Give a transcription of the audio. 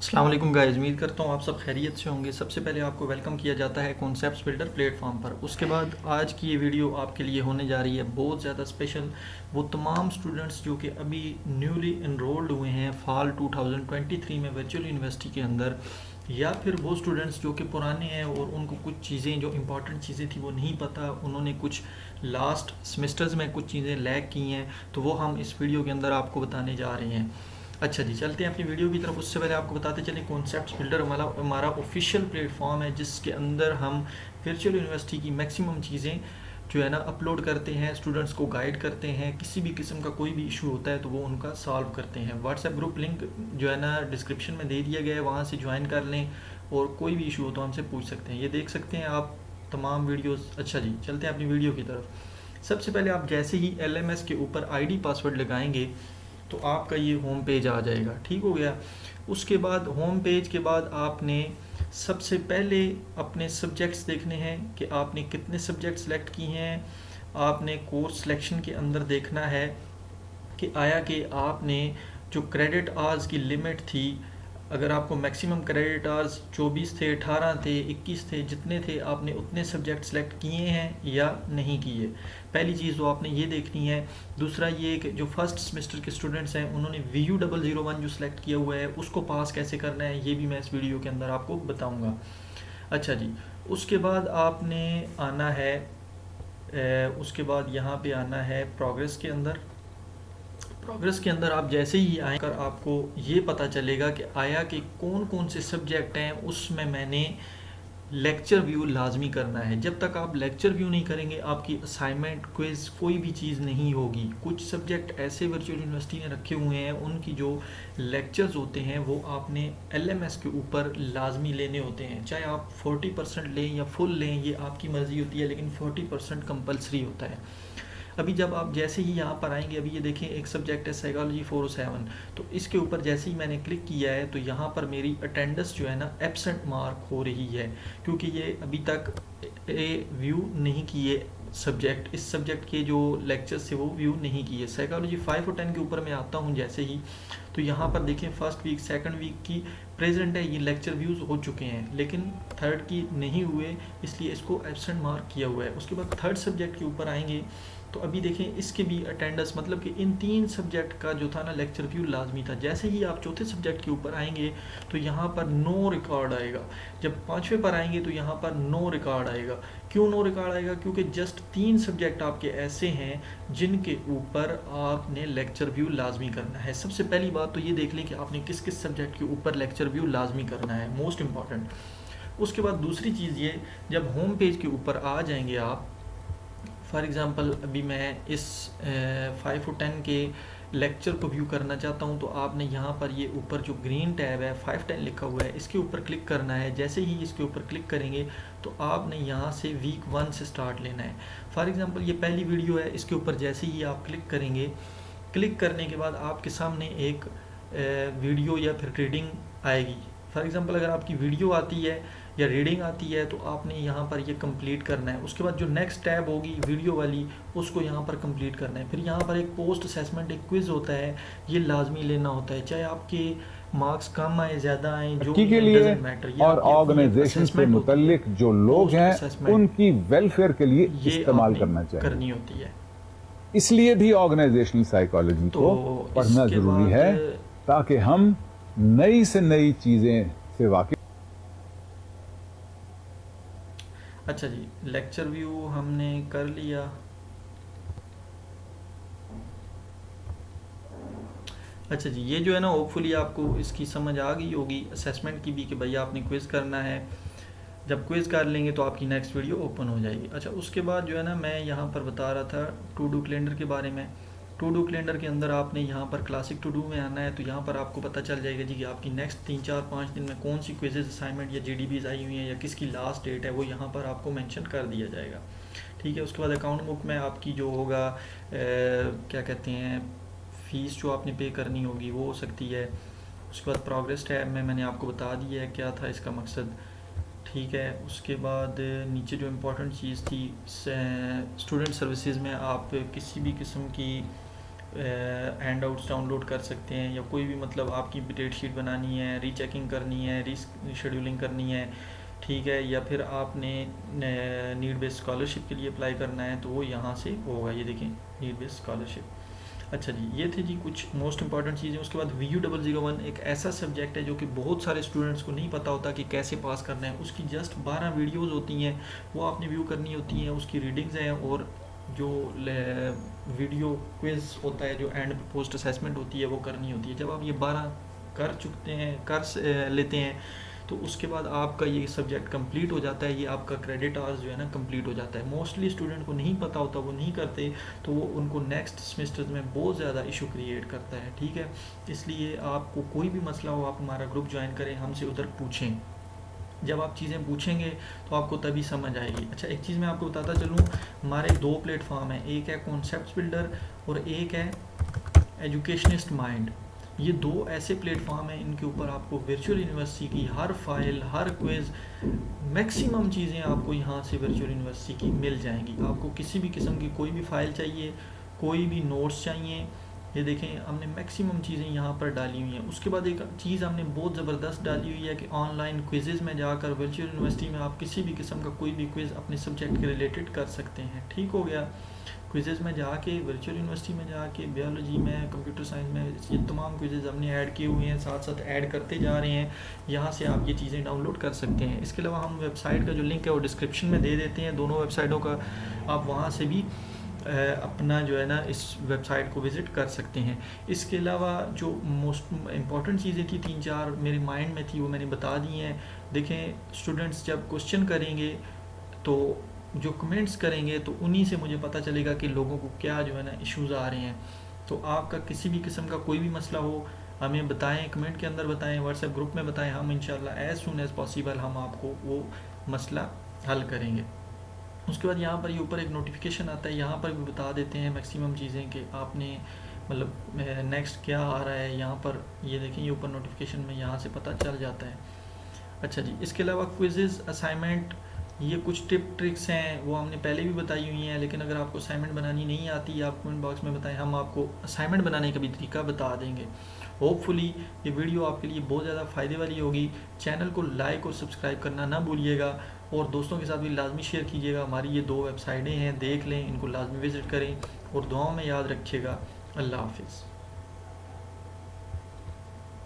अस्सलाम वालेकुम गाइस, उम्मीद करता हूँ आप सब खैरियत से होंगे। सबसे पहले आपको वेलकम किया जाता है कॉन्सेप्ट्स बिल्डर प्लेटफॉर्म पर। उसके बाद आज की ये वीडियो आपके लिए होने जा रही है बहुत ज़्यादा स्पेशल। वो तमाम स्टूडेंट्स जो कि अभी न्यूली इनरोल्ड हुए हैं फाल 2023 में वर्चुअल यूनिवर्सिटी के अंदर, या फिर वो स्टूडेंट्स जो कि पुराने हैं और उनको कुछ चीज़ें जो इम्पॉर्टेंट चीज़ें थी वो नहीं पता, उन्होंने कुछ लास्ट सेमेस्टर्स में कुछ चीज़ें लैग की हैं, तो वो हम इस वीडियो के अंदर आपको बताने जा रहे हैं। अच्छा जी, चलते हैं अपनी वीडियो की तरफ। उससे पहले आपको बताते चलें कॉन्सेप्ट्स बिल्डर हमारा ऑफिशियल प्लेटफॉर्म है जिसके अंदर हम वर्चुअल यूनिवर्सिटी की मैक्सिमम चीज़ें जो है ना अपलोड करते हैं, स्टूडेंट्स को गाइड करते हैं, किसी भी किस्म का कोई भी इशू होता है तो वो उनका सॉल्व करते हैं। व्हाट्सएप ग्रुप लिंक जो है ना डिस्क्रिप्शन में दे दिया गया है, वहाँ से ज्वाइन कर लें और कोई भी इशू हो तो हमसे पूछ सकते हैं। ये देख सकते हैं आप तमाम वीडियोस। अच्छा जी, चलते हैं अपनी वीडियो की तरफ। सबसे पहले आप जैसे ही LMS के ऊपर आईडी पासवर्ड लगाएंगे तो आपका ये होम पेज आ जाएगा। ठीक हो गया। उसके बाद होम पेज के बाद आपने सबसे पहले अपने सब्जेक्ट्स देखने हैं कि आपने कितने सब्जेक्ट सेलेक्ट किए हैं। आपने कोर्स सिलेक्शन के अंदर देखना है कि आया कि आपने जो क्रेडिट आवर्स की लिमिट थी, अगर आपको मैक्सिमम क्रेडिट आवर्स 24 थे, 18 थे, 21 थे, जितने थे आपने उतने सब्जेक्ट सेलेक्ट किए हैं या नहीं किए। पहली चीज़ तो आपने ये देखनी है। दूसरा ये कि जो फर्स्ट सेमेस्टर के स्टूडेंट्स हैं उन्होंने VU001 जो सिलेक्ट किया हुआ है उसको पास कैसे करना है ये भी मैं इस वीडियो के अंदर आपको बताऊँगा। अच्छा जी, उसके बाद आपने आना है उसके बाद यहाँ पे आना है प्रोग्रेस के अंदर। प्रोग्रेस के अंदर आप जैसे ही आए कर आपको ये पता चलेगा कि आया कि कौन कौन से सब्जेक्ट हैं, उसमें मैंने लेक्चर व्यू लाजमी करना है। जब तक आप लेक्चर व्यू नहीं करेंगे आपकी असाइनमेंट, क्विज, कोई भी चीज़ नहीं होगी। कुछ सब्जेक्ट ऐसे वर्चुअल यूनिवर्सिटी ने रखे हुए हैं उनकी जो लेक्चर्स होते हैं वो आपने LMS के ऊपर लाजमी लेने होते हैं। चाहे आप 40% लें या फुल लें, ये आपकी मर्ज़ी होती है, लेकिन 40% कंपलसरी होता है। अभी जब आप जैसे ही यहाँ पर आएंगे, अभी ये देखें एक सब्जेक्ट है साइकोलॉजी 407, तो इसके ऊपर जैसे ही मैंने क्लिक किया है तो यहाँ पर मेरी अटेंडेंस जो है ना एब्सेंट मार्क हो रही है, क्योंकि ये अभी तक व्यू नहीं किए सब्जेक्ट, इस सब्जेक्ट के जो लेक्चर्स थे वो व्यू नहीं किए। साइकोलॉजी 5 और 10 के ऊपर मैं आता हूँ जैसे ही, तो यहाँ पर देखें फर्स्ट वीक सेकंड वीक की प्रेजेंट है, ये लेक्चर व्यूज़ हो चुके हैं, लेकिन थर्ड की नहीं हुए, इसलिए इसको एब्सेंट मार्क किया हुआ है। उसके बाद थर्ड सब्जेक्ट के ऊपर आएंगे तो अभी देखें इसके भी अटेंडेंस, मतलब कि इन 3 सब्जेक्ट का जो था ना लेक्चर व्यू लाजमी था। जैसे ही आप चौथे सब्जेक्ट के ऊपर आएंगे तो यहाँ पर नो रिकॉर्ड आएगा। जब 5वें पर आएंगे तो यहाँ पर नो रिकॉर्ड आएगा। क्यों नो रिकॉर्ड आएगा? क्योंकि जस्ट 3 सब्जेक्ट आपके ऐसे हैं जिनके ऊपर आपने लेक्चर व्यू लाजमी करना है। सबसे पहली बात तो ये देख लें कि आपने किस किस सब्जेक्ट के ऊपर लेक्चर व्यू लाजमी करना है, मोस्ट इंपॉर्टेंट। उसके बाद दूसरी चीज़ ये, जब होम पेज के ऊपर आ जाएंगे आप, फॉर एग्ज़ाम्पल अभी मैं इस 5 और 10 के लेक्चर को व्यू करना चाहता हूँ, तो आपने यहाँ पर ये ऊपर जो ग्रीन टैब है 5-10 लिखा हुआ है, इसके ऊपर क्लिक करना है। जैसे ही इसके ऊपर क्लिक करेंगे तो आपने यहाँ से वीक 1 से स्टार्ट लेना है। फॉर एग्ज़ाम्पल ये पहली वीडियो है, इसके ऊपर जैसे ही आप क्लिक करेंगे, क्लिक करने के बाद आपके सामने एक वीडियो या फिर रीडिंग आएगी। फॉर एग्ज़ाम्पल अगर आपकी वीडियो आती है या रीडिंग आती है तो आपने यहाँ पर ये कंप्लीट करना है। उसके बाद जो नेक्स्ट टैब होगी वीडियो वाली, उसको यहाँ पर कंप्लीट करना है। फिर यहाँ पर एक पोस्ट असेसमेंट, एक क्विज़ होता है, ये लाजमी लेना होता है। चाहे आपके मार्क्स कम आए ज़्यादा आए, जो तरक्की भी के है लिए डजेंट मैटर, ये और आपकी अपनी एक ऑर्गेनाइजेशन से असेसमेंट होती है, मुतल्लिक जो लोग पोस्ट हैं असेसमेंट, उनकी वेलफेयर के लिए ये इस्तेमाल आपने करना चाहिए। करनी होती है। इसलिए भी ऑर्गेनाइजेशनल साइकोलॉजी तो को पढ़ना इसके जरूरी बाद है ताकि हम नई से नई चीजें से वाकिफ। अच्छा जी, लेक्चर व्यू हमने कर लिया। अच्छा जी, ये जो है ना होपफुली आपको इसकी समझ आ गई होगी असेसमेंट की भी, कि भैया आपने क्विज़ करना है। जब क्विज़ कर लेंगे तो आपकी नेक्स्ट वीडियो ओपन हो जाएगी। अच्छा, उसके बाद जो है ना मैं यहाँ पर बता रहा था टू डू कैलेंडर के बारे में। टू डू कैलेंडर के अंदर आपने यहाँ पर क्लासिक टू डू में आना है, तो यहाँ पर आपको पता चल जाएगा जी कि आपकी नेक्स्ट 3-4-5 दिन में कौन सी क्विजेज, असाइनमेंट या GDBs आई हुई हैं या किसकी लास्ट डेट है, वो यहाँ पर आपको मेंशन कर दिया जाएगा। ठीक है। उसके बाद अकाउंट बुक में आपकी जो होगा क्या कहते हैं, फ़ीस जो आपने पे करनी होगी वो हो सकती है। उसके बाद प्रोग्रेस टैब में मैंने आपको बता दिया है क्या था इसका मकसद। ठीक है। उसके बाद नीचे जो इम्पोर्टेंट चीज़ थी, स्टूडेंट सर्विसेज में आप किसी भी किस्म की हैंड आउट्स डाउनलोड कर सकते हैं, या कोई भी मतलब आपकी डेट शीट बनानी है, रीचेकिंग करनी है, रीशेड्यूलिंग करनी है, ठीक है, या फिर आपने नीड बेस्ड स्कॉलरशिप के लिए अप्लाई करना है तो वो यहाँ से होगा। ये देखें, नीड बेस्ड स्कॉलरशिप। अच्छा जी, ये थे जी कुछ मोस्ट इंपॉर्टेंट चीज़ें। उसके बाद VU001 एक ऐसा सब्जेक्ट है जो कि बहुत सारे स्टूडेंट्स को नहीं पता होता कि कैसे पास करना है। उसकी जस्ट 12 वीडियोस होती हैं, वो आपने व्यू करनी होती हैं, उसकी रीडिंग्स हैं, और जो वीडियो क्विज होता है, जो एंड पोस्ट असेसमेंट होती है, वो करनी होती है। जब आप ये 12 कर चुकते हैं, लेते हैं, तो उसके बाद आपका ये सब्जेक्ट कंप्लीट हो जाता है। ये आपका क्रेडिट आवर्स जो है ना कंप्लीट हो जाता है। मोस्टली स्टूडेंट को नहीं पता होता, वो नहीं करते, तो वो उनको नेक्स्ट सेमेस्टर्स में बहुत ज़्यादा इशू क्रिएट करता है, ठीक है। इसलिए आपको कोई भी मसला हो, आप हमारा ग्रुप ज्वाइन करें, हमसे उधर पूछें। जब आप चीज़ें पूछेंगे तो आपको तभी समझ आएगी। अच्छा, एक चीज़ मैं आपको बताता चलूँ, हमारे 2 प्लेटफॉर्म हैं, एक है कॉन्सेप्ट्स बिल्डर और एक है एजुकेशनिस्ट माइंड। ये 2 ऐसे प्लेटफॉर्म हैं, इनके ऊपर आपको वर्चुअल यूनिवर्सिटी की हर फाइल, हर क्विज़, मैक्सिमम चीज़ें आपको यहाँ से वर्चुअल यूनिवर्सिटी की मिल जाएंगी। आपको किसी भी किस्म की कोई भी फ़ाइल चाहिए, कोई भी नोट्स चाहिए, ये देखें हमने मैक्सिमम चीज़ें यहाँ पर डाली हुई हैं। उसके बाद एक चीज़ हमने बहुत ज़बरदस्त डाली हुई है कि ऑनलाइन क्विज़ेज़ में जाकर वर्चुअल यूनिवर्सिटी में आप किसी भी किस्म का कोई भी क्विज़ अपने सब्जेक्ट के रिलेटेड कर सकते हैं, ठीक हो गया। क्विज़ेज़ में जाके, वर्चुअल यूनिवर्सिटी में जाके, बायोलॉजी में, कंप्यूटर साइंस में, ये तमाम क्विज़ेज़ हमने ऐड किए हुए हैं, साथ साथ ऐड करते जा रहे हैं। यहाँ से आप ये चीज़ें डाउनलोड कर सकते हैं। इसके अलावा हम वेबसाइट का जो लिंक है वो डिस्क्रिप्शन में दे देते हैं, दोनों वेबसाइटों का। आप वहाँ से भी अपना जो है ना इस वेबसाइट को विज़िट कर सकते हैं। इसके अलावा जो मोस्ट इम्पॉर्टेंट चीज़ें थी, 3-4 मेरे माइंड में थी, वो मैंने बता दी हैं। देखें, स्टूडेंट्स जब क्वेश्चन करेंगे तो जो कमेंट्स करेंगे तो उन्हीं से मुझे पता चलेगा कि लोगों को क्या जो है ना इश्यूज़ आ रहे हैं। तो आपका किसी भी किस्म का कोई भी मसला हो, हमें बताएं, कमेंट के अंदर बताएं, व्हाट्सएप ग्रुप में बताएं। हम इंशाल्लाह एज़ सून एज़ पॉसिबल हम आपको वो मसला हल करेंगे। उसके बाद यहाँ पर ये ऊपर एक नोटिफिकेशन आता है, यहाँ पर भी बता देते हैं मैक्सिमम चीज़ें कि आपने मतलब नेक्स्ट क्या आ रहा है। यहाँ पर ये देखें, ये ऊपर नोटिफिकेशन में यहाँ से पता चल जाता है। अच्छा जी, इसके अलावा क्विज़ेज़, असाइनमेंट, ये कुछ ट्रिक्स हैं, वो हमने पहले भी बताई हुई हैं। लेकिन अगर आपको असाइनमेंट बनानी नहीं आती, आप कमेंट बॉक्स में बताएं, हम आपको असाइनमेंट बनाने का भी तरीका बता देंगे। होपफुली ये वीडियो आपके लिए बहुत ज़्यादा फ़ायदे वाली होगी। चैनल को लाइक और सब्सक्राइब करना ना भूलिएगा, और दोस्तों के साथ भी लाजमी शेयर कीजिएगा। हमारी ये 2 वेबसाइटें हैं, देख लें, इनको लाजमी विज़िट करें, और दुआओं में याद रखिएगा। अल्लाह हाफिज़।